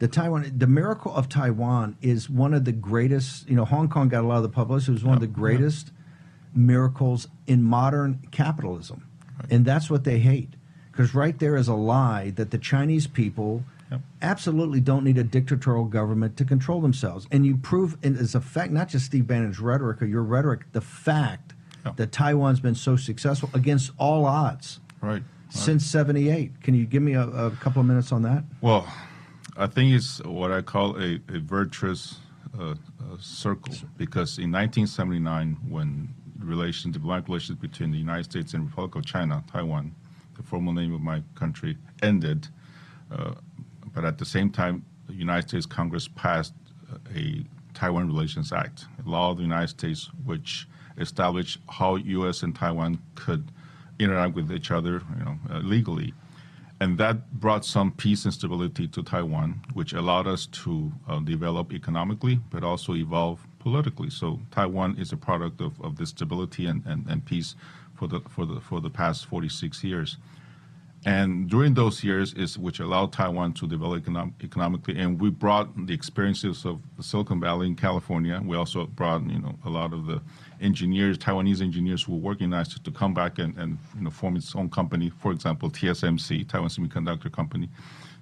The miracle of Taiwan is one of the greatest. Hong Kong got a lot of the publicity. It was one of the greatest miracles in modern capitalism, and that's what they hate. Because right there is a lie that the Chinese people absolutely don't need a dictatorial government to control themselves. And you prove, and as a fact, not just Steve Bannon's rhetoric or your rhetoric, the fact that Taiwan's been so successful against all odds since '78. Can you give me a couple of minutes on that? Well, I think it's what I call a virtuous circle, because in 1979, when diplomatic relations between the United States and Republic of China, Taiwan, the formal name of my country, ended, but at the same time, the United States Congress passed a Taiwan Relations Act, a law of the United States which established how U.S. and Taiwan could interact with each other, legally. And that brought some peace and stability to Taiwan, which allowed us to develop economically, but also evolve politically. So Taiwan is a product of this stability and peace for the past 46 years. And during those years which allowed Taiwan to develop economically, and we brought the experiences of Silicon Valley in California. We also brought a lot of the engineers, Taiwanese engineers who were working in the United States, to come back and form its own company. For example, TSMC, Taiwan Semiconductor Company,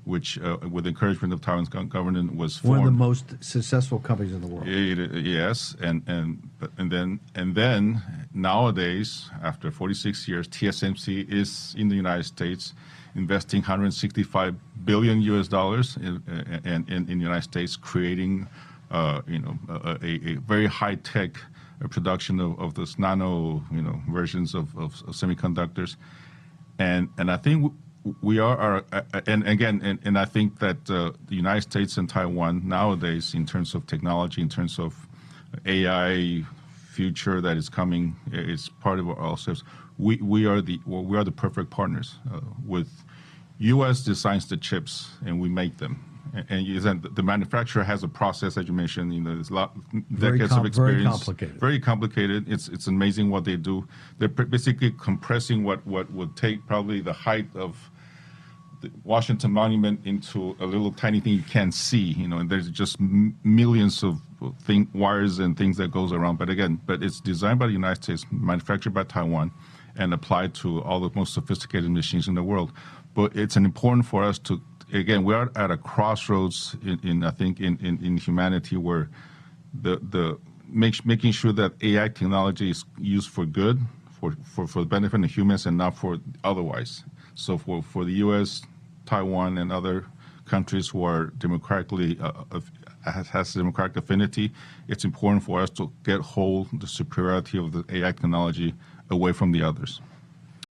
which with the encouragement of Taiwan's government was formed. One of the most successful companies in the world. Yes, and then nowadays, after 46 years, TSMC is in the United States, investing $165 billion in the United States, creating a very high tech production of those nano versions of semiconductors, and I think we are, and again, and I think that the United States and Taiwan nowadays, in terms of technology, in terms of AI future that is coming, is part of ourselves. We are the perfect partners. With U.S. designs the chips and we make them, and the manufacturer has a process, as you mentioned. There's decades of experience. Very complicated. It's amazing what they do. They're basically compressing what would take probably the height of the Washington Monument into a little tiny thing you can't see, and there's just millions of wires and things that goes around. But it's designed by the United States, manufactured by Taiwan, and applied to all the most sophisticated machines in the world. But it's important for us to, again, we are at a crossroads in humanity, where making sure that AI technology is used for good, for the benefit of humans, and not for otherwise. So for the U.S., Taiwan, and other countries who are democratically has democratic affinity, it's important for us to get hold the superiority of the AI technology away from the others.